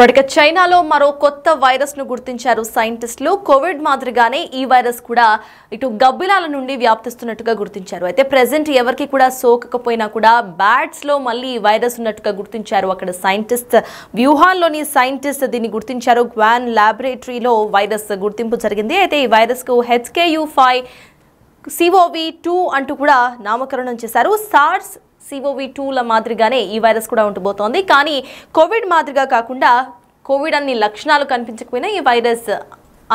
ఇక చైనాలో మరో కొత్త వైరస్ ను గుర్తించారు సైంటిస్టులు. కోవిడ్ మాదిరిగానే ఈ వైరస్ కూడా ఇటు గబ్బిలాల నుండి వ్యాప్తిస్తున్నట్టుగా గుర్తించారు. అయితే ప్రెజెంట్ ఎవరికి కూడా సోకకపోయినా కూడా బ్యాట్స్ లో మళ్ళీ ఈ వైరస్ ఉన్నట్టుగా గుర్తించారు అక్కడ సైంటిస్ట్. వ్యూహాన్లోని సైంటిస్ట్ దీన్ని గుర్తించారు. గ్వాన్ ల్యాబొరేటరీలో వైరస్ గుర్తింపు జరిగింది. అయితే ఈ వైరస్ కు HKU5CoV2 అంటూ కూడా నామకరణం చేశారు. సార్స్ CoV2ల మాదిరిగానే ఈ వైరస్ కూడా ఉండబోతోంది. కానీ కోవిడ్ మాదిరిగా కాకుండా కోవిడ్ అన్ని లక్షణాలు కనిపించకపోయినా ఈ వైరస్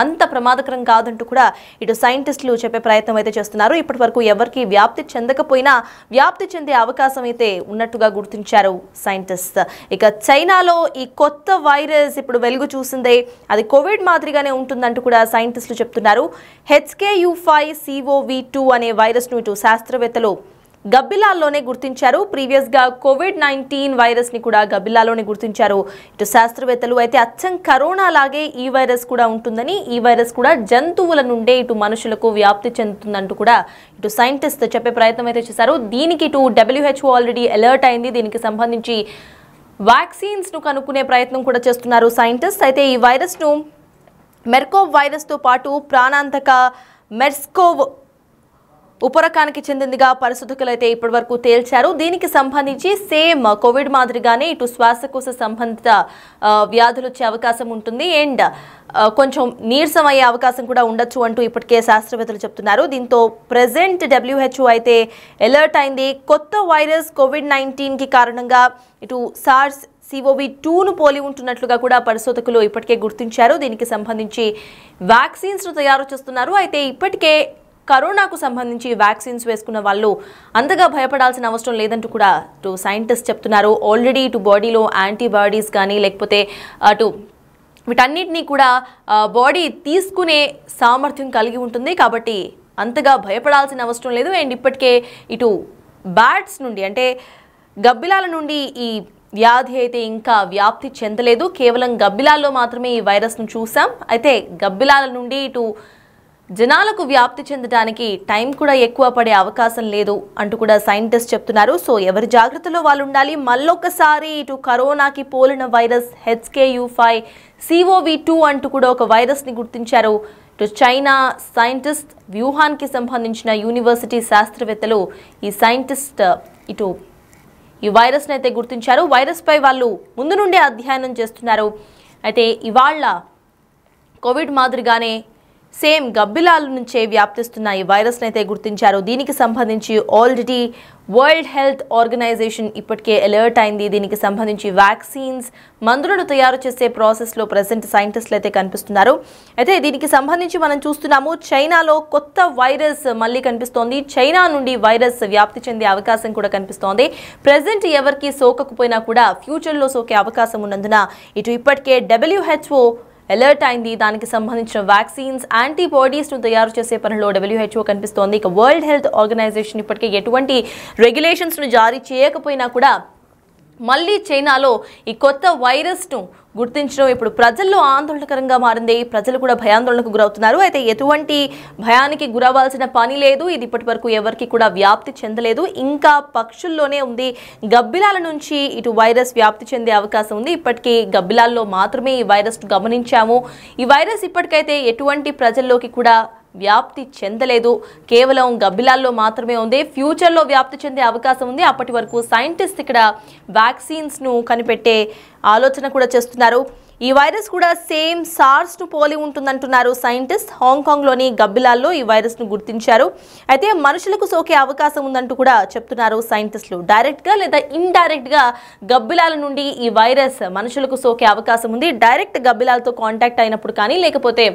అంత ప్రమాదకరం కాదంటూ కూడా ఇటు సైంటిస్టులు చెప్పే ప్రయత్నం అయితే చేస్తున్నారు. ఇప్పటి వరకు ఎవరికి వ్యాప్తి చెందకపోయినా వ్యాప్తి చెందే అవకాశం అయితే ఉన్నట్టుగా గుర్తించారు సైంటిస్ట్. ఇక చైనాలో ఈ కొత్త వైరస్ ఇప్పుడు వెలుగు చూసిందే. అది కోవిడ్ మాదిరిగానే ఉంటుందంటూ కూడా సైంటిస్టులు చెప్తున్నారు. HKU5CoV2 అనే వైరస్ను ఇటు శాస్త్రవేత్తలు గబ్బిలాల్లోనే గుర్తించారు. ప్రీవియస్ గా COVID-19 వైరస్ ని కూడా గబ్బిలాల్లోనే గుర్తించారు ఇటు శాస్త్రవేత్తలు. అయితే అచ్చం కరోనా లాగే ఈ వైరస్ కూడా ఉంటుందని, ఈ వైరస్ కూడా జంతువుల నుండే ఇటు మనుషులకు వ్యాప్తి చెందుతుందంటూ కూడా ఇటు సైంటిస్ట్ చెప్పే ప్రయత్నం అయితే చేశారు. దీనికి ఇటు WHO ఆల్రెడీ అలర్ట్ అయింది. దీనికి సంబంధించి వ్యాక్సిన్స్ ను కనుక్కునే ప్రయత్నం కూడా చేస్తున్నారు సైంటిస్ట్. అయితే ఈ వైరస్ ను మెర్కోవ్ వైరస్ తో పాటు ప్రాణాంతక మెర్స్కోవ్ ఉపరకానికి చెందిందిగా పరిశోధకులు అయితే ఇప్పటి వరకు తేల్చారు. దీనికి సంబంధించి సేమ్ కోవిడ్ మాదిరిగానే ఇటు శ్వాసకోశ సంబంధిత వ్యాధులు వచ్చే అవకాశం ఉంటుంది అండ్ కొంచెం నీరసం అయ్యే అవకాశం కూడా ఉండొచ్చు అంటూ ఇప్పటికే శాస్త్రవేత్తలు చెప్తున్నారు. దీంతో ప్రెజెంట్ WHO అయితే అలర్ట్ అయింది. కొత్త వైరస్ COVID-19కి కారణంగా ఇటు సార్స్ CoV2ను పోలి ఉంటున్నట్లుగా కూడా పరిశోధకులు ఇప్పటికే గుర్తించారు. దీనికి సంబంధించి వ్యాక్సిన్స్ను తయారు చేస్తున్నారు. అయితే ఇప్పటికే కరోనాకు సంబంధించి వ్యాక్సిన్స్ వేసుకున్న వాళ్ళు అంతగా భయపడాల్సిన అవసరం లేదంటూ కూడా ఇటు సైంటిస్ట్ చెప్తున్నారు. ఆల్రెడీ ఇటు బాడీలో యాంటీబాడీస్ కానీ లేకపోతే అటు వీటన్నిటినీ కూడా బాడీ తీసుకునే సామర్థ్యం కలిగి ఉంటుంది. కాబట్టి అంతగా భయపడాల్సిన అవసరం లేదు. అండ్ ఇప్పటికే ఇటు బ్యాట్స్ నుండి అంటే గబ్బిలాల నుండి ఈ వ్యాధి అయితే ఇంకా వ్యాప్తి చెందలేదు. కేవలం గబ్బిలాల్లో మాత్రమే ఈ వైరస్ను చూసాం. అయితే గబ్బిలాల నుండి ఇటు జనాలకు వ్యాప్తి చెందడానికి టైం కూడా ఎక్కువ పడే అవకాశం లేదు అంటూ కూడా సైంటిస్ట్ చెప్తున్నారు. సో ఎవరి జాగ్రత్తలో వాళ్ళు ఉండాలి. మళ్ళొకసారి ఇటు కరోనాకి పోలిన వైరస్ HKU5CoV2 అంటూ కూడా ఒక వైరస్ని గుర్తించారు ఇటు చైనా సైంటిస్ట్. వ్యూహాన్కి సంబంధించిన యూనివర్సిటీ శాస్త్రవేత్తలు ఈ సైంటిస్ట్ ఇటు ఈ వైరస్ని అయితే గుర్తించారు. వైరస్ పై వాళ్ళు ముందు నుండే అధ్యయనం చేస్తున్నారు. అయితే ఇవాళ కోవిడ్ మాదిరిగానే సేమ్ గబ్బిలాల నుంచే వ్యాప్తిస్తున్న ఈ వైరస్ని అయితే గుర్తించారు. దీనికి సంబంధించి ఆల్రెడీ వరల్డ్ హెల్త్ ఆర్గనైజేషన్ ఇప్పటికే అలర్ట్ అయింది. దీనికి సంబంధించి వ్యాక్సిన్స్ మందులను తయారు చేసే ప్రాసెస్లో ప్రెసెంట్ సైంటిస్టులు అయితే కనిపిస్తున్నారు. అయితే దీనికి సంబంధించి మనం చూస్తున్నాము చైనాలో కొత్త వైరస్ మళ్ళీ కనిపిస్తోంది. చైనా నుండి వైరస్ వ్యాప్తి చెందే అవకాశం కూడా కనిపిస్తోంది. ప్రెసెంట్ ఎవరికి సోకకపోయినా కూడా ఫ్యూచర్లో సోకే అవకాశం ఉన్నందున ఇటు ఇప్పటికే WHO అలర్ట్ అయింది. దానికి సంబంధించిన వ్యాక్సిన్స్ యాంటీబాడీస్ను తయారు చేసే పనిలో WHO కనిపిస్తోంది. ఇక వరల్డ్ హెల్త్ ఆర్గనైజేషన్ ఇప్పటికే ఎటువంటి రెగ్యులేషన్స్ను జారీ చేయకపోయినా కూడా మళ్ళీ చైనాలో ఈ కొత్త వైరస్ను గుర్తించడం ఇప్పుడు ప్రజల్లో ఆందోళనకరంగా మారింది. ప్రజలు కూడా భయాందోళనకు గురవుతున్నారు. అయితే ఎటువంటి భయానికి గురవ్వాల్సిన పని లేదు. ఇది ఇప్పటి వరకు ఎవరికి కూడా వ్యాప్తి చెందలేదు. ఇంకా పక్షుల్లోనే ఉంది. గబ్బిలాల నుంచి ఇటు వైరస్ వ్యాప్తి చెందే అవకాశం ఉంది. ఇప్పటికీ గబ్బిలాల్లో మాత్రమే ఈ వైరస్ను గమనించాము. ఈ వైరస్ ఇప్పటికైతే ఎటువంటి ప్రజల్లోకి కూడా వ్యాప్తి చెందలేదు. కేవలం గబ్బిలాల్లో మాత్రమే ఉంది. ఫ్యూచర్లో వ్యాప్తి చెందే అవకాశం ఉంది. అప్పటి వరకు సైంటిస్ట్ ఇక్కడ వ్యాక్సిన్స్ను కనిపెట్టే ఆలోచన కూడా చేస్తున్నారు. ఈ వైరస్ కూడా సేమ్ సార్స్ను పోలి ఉంటుందంటున్నారు సైంటిస్ట్. హాంకాంగ్లోని గబ్బిలాల్లో ఈ వైరస్ను గుర్తించారు. అయితే మనుషులకు సోకే అవకాశం ఉందంటూ కూడా చెప్తున్నారు సైంటిస్టులు. డైరెక్ట్గా లేదా ఇండైరెక్ట్గా గబ్బిలాల నుండి ఈ వైరస్ మనుషులకు సోకే అవకాశం ఉంది. డైరెక్ట్ గబ్బిలాలతో కాంటాక్ట్ అయినప్పుడు కానీ లేకపోతే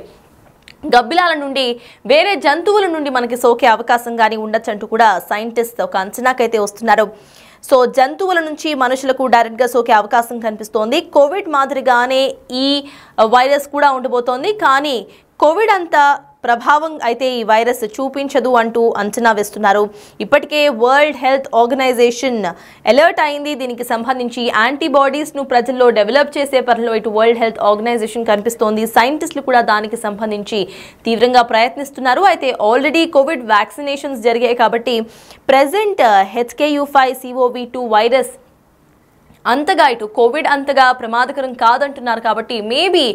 గబ్బిలాల నుండి వేరే జంతువుల నుండి మనకి సోకే అవకాశం కానీ ఉండొచ్చు అంటూ కూడా సైంటిస్ట్ ఒక అంచనాకైతే వస్తున్నారు. సో జంతువుల నుంచి మనుషులకు డైరెక్ట్గా సోకే అవకాశం కనిపిస్తోంది. కోవిడ్ మాదిరిగానే ఈ వైరస్ కూడా ఉండబోతోంది. కానీ కోవిడ్ అంత ప్రభావం అయితే ఈ వైరస్ చూపించదు అంటూ అంచనా వేస్తున్నారు. ఇప్పటికే వరల్డ్ హెల్త్ ఆర్గనైజేషన్ అలర్ట్ అయింది. దీనికి సంబంధించి యాంటీబాడీస్ను ప్రజల్లో డెవలప్ చేసే పనిలో ఇటు వరల్డ్ హెల్త్ ఆర్గనైజేషన్ కనిపిస్తోంది. సైంటిస్టులు కూడా దానికి సంబంధించి తీవ్రంగా ప్రయత్నిస్తున్నారు. అయితే ఆల్రెడీ కోవిడ్ వ్యాక్సినేషన్స్ జరిగాయి కాబట్టి ప్రెజెంట్ HKU5CoV2 వైరస్ అంతగా ఇటు కోవిడ్ అంతగా ప్రమాదకరం కాదంటున్నారు కాబట్టి మేబీ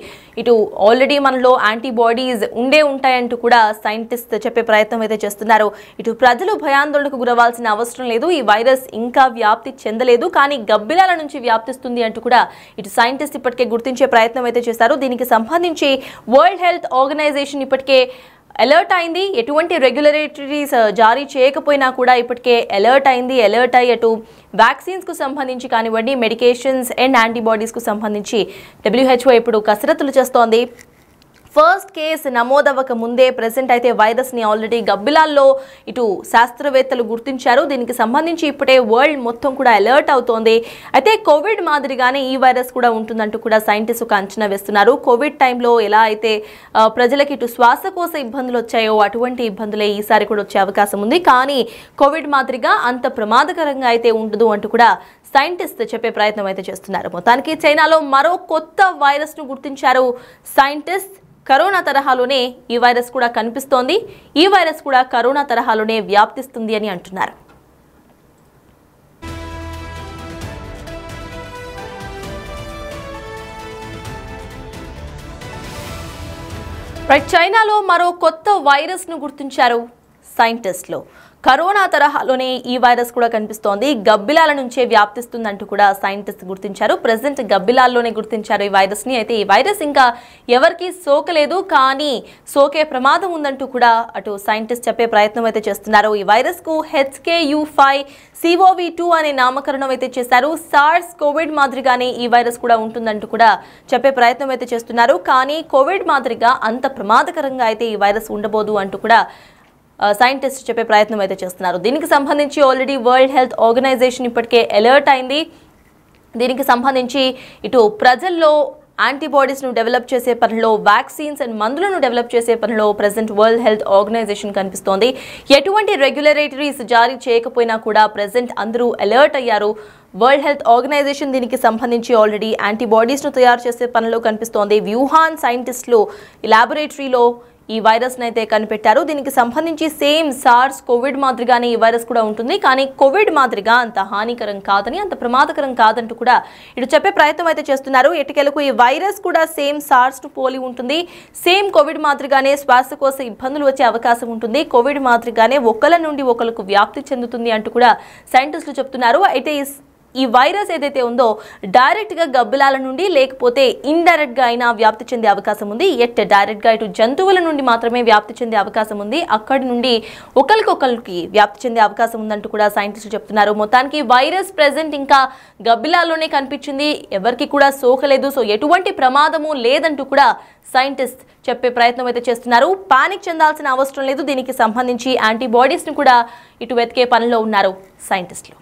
ఇటు ఆల్రెడీ మనలో యాంటీబాడీస్ ఉంటాయంటూ కూడా సైంటిస్ట్ చెప్పే ప్రయత్నం అయితే చేస్తున్నారు. ఇటు ప్రజలు భయాందోళనకు గురవాల్సిన అవసరం లేదు, ఈ వైరస్ ఇంకా వ్యాప్తి చెందలేదు కానీ గబ్బిలాల నుంచి వ్యాప్తిస్తుంది అంటూ కూడా ఇటు సైంటిస్ట్ ఇప్పటికే గుర్తించే ప్రయత్నం అయితే చేశారు. దీనికి సంబంధించి వరల్డ్ హెల్త్ ఆర్గనైజేషన్ ఇప్పటికే అలర్ట్ అయింది. ఎటువంటి రెగ్యులేటరీస్ జారీ చేయకపోయినా కూడా ఇప్పటికే అలర్ట్ అయ్యి అటు వ్యాక్సిన్స్కు సంబంధించి కానివ్వండి, మెడికేషన్స్ అండ్ యాంటీబాడీస్కు సంబంధించి WHO ఇప్పుడు కసరత్తులు చేస్తోంది. ఫస్ట్ కేసు నమోదవ్వక ముందే ప్రెసెంట్ అయితే వైరస్ని ఆల్రెడీ గబ్బిలాల్లో ఇటు శాస్త్రవేత్తలు గుర్తించారు. దీనికి సంబంధించి ఇప్పుడే వరల్డ్ మొత్తం కూడా అలర్ట్ అవుతోంది. అయితే కోవిడ్ మాదిరిగానే ఈ వైరస్ కూడా ఉంటుందంటూ కూడా సైంటిస్ట్ ఒక అంచనా వేస్తున్నారు. కోవిడ్ టైంలో ఎలా అయితే ప్రజలకి ఇటు శ్వాసకోశ ఇబ్బందులు వచ్చాయో అటువంటి ఇబ్బందులే ఈసారి కూడా వచ్చే అవకాశం ఉంది. కానీ కోవిడ్ మాదిరిగా అంత ప్రమాదకరంగా అయితే ఉండదు అంటూ కూడా సైంటిస్ట్ చెప్పే ప్రయత్నం అయితే చేస్తున్నారు. మొత్తానికి చైనాలో మరో కొత్త వైరస్ను గుర్తించారు సైంటిస్ట్. కరోనా తరహాలోనే ఈ వైరస్ కూడా కనిపిస్తోంది. ఈ వైరస్ కూడా కరోనా తరహాలోనే వ్యాప్తిస్తుంది అని అంటున్నారు. చైనాలో మరో కొత్త వైరస్ ను గుర్తించారు సైంటిస్టులు. కరోనా తరహాలోనే ఈ వైరస్ కూడా కనిపిస్తోంది. గబ్బిలాల నుంచే వ్యాప్తిస్తుందంటూ కూడా సైంటిస్ట్ గుర్తించారు. ప్రెసెంట్ గబ్బిలాల్లోనే గుర్తించారు ఈ వైరస్ ని. అయితే ఈ వైరస్ ఇంకా ఎవరికి సోకలేదు కానీ సోకే ప్రమాదం ఉందంటూ కూడా అటు సైంటిస్ట్ చెప్పే ప్రయత్నం అయితే చేస్తున్నారు. ఈ వైరస్ కు HKU5CoV2 అనే నామకరణం అయితే చేశారు. సార్స్ కోవిడ్ మాదిరిగానే ఈ వైరస్ కూడా ఉంటుందంటూ కూడా చెప్పే ప్రయత్నం అయితే చేస్తున్నారు. కానీ కోవిడ్ మాదిరిగా అంత ప్రమాదకరంగా అయితే ఈ వైరస్ ఉండబోదు అంటూ కూడా సైంటిస్ట్ చెప్పే ప్రయత్నం అయితే చేస్తున్నారు. దీనికి సంబంధించి ఆల్రెడీ వరల్డ్ హెల్త్ ఆర్గనైజేషన్ ఇప్పటికే అలర్ట్ అయింది. దీనికి సంబంధించి ఇటు ప్రజల్లో యాంటీబాడీస్ను డెవలప్ చేసే పనిలో, వ్యాక్సిన్స్ అండ్ మందులను డెవలప్ చేసే పనిలో ప్రెసెంట్ వరల్డ్ హెల్త్ ఆర్గనైజేషన్ కనిపిస్తోంది. ఎటువంటి రెగ్యులేటరీస్ జారీ చేయకపోయినా కూడా ప్రెసెంట్ అందరూ అలర్ట్ అయ్యారు. వరల్డ్ హెల్త్ ఆర్గనైజేషన్ దీనికి సంబంధించి ఆల్రెడీ యాంటీబాడీస్ను తయారు చేసే పనిలో కనిపిస్తోంది. వ్యూహాన్ సైంటిస్టులు ఈ ల్యాబొరేటరీలో ఈ వైరస్ అయితే కనిపెట్టారు. దీనికి సంబంధించి సేమ్ సార్స్ కోవిడ్ మాదిరిగానే ఈ వైరస్ కూడా ఉంటుంది. కానీ కోవిడ్ మాదిరిగా అంత హానికరం కాదని, అంత ప్రమాదకరం కాదంటూ కూడా ఇటు చెప్పే ప్రయత్నం అయితే చేస్తున్నారు. ఎటుకెలకు ఈ వైరస్ కూడా సేమ్ సార్స్ ను పోలి ఉంటుంది. సేమ్ కోవిడ్ మాదిరిగానే శ్వాసకోశ ఇబ్బందులు వచ్చే అవకాశం ఉంటుంది. కోవిడ్ మాదిరిగానే ఒకళ్ళ నుండి ఒకరికి వ్యాప్తి చెందుతుంది అంటూ కూడా సైంటిస్టులు చెప్తున్నారు. అయితే ఈ వైరస్ ఏదైతే ఉందో డైరెక్ట్ గా గబ్బిలాల నుండి లేకపోతే ఇండైరెక్ట్ గా అయినా వ్యాప్తి చెందే అవకాశం ఉంది. డైరెక్ట్ గా ఇటు జంతువుల నుండి మాత్రమే వ్యాప్తి చెందే అవకాశం ఉంది. అక్కడి నుండి ఒకరికి వ్యాప్తి చెందే అవకాశం ఉందంటూ కూడా సైంటిస్టులు చెప్తున్నారు. మొత్తానికి వైరస్ ప్రెసెంట్ ఇంకా గబ్బిలాల్లోనే కనిపించింది, ఎవరికి కూడా సోకలేదు. సో ఎటువంటి ప్రమాదము లేదంటూ కూడా సైంటిస్ట్ చెప్పే ప్రయత్నం అయితే చేస్తున్నారు. పానిక్ చెందాల్సిన అవసరం లేదు. దీనికి సంబంధించి యాంటీబాడీస్ ను కూడా ఇటు వెతికే పనిలో ఉన్నారు సైంటిస్టులు.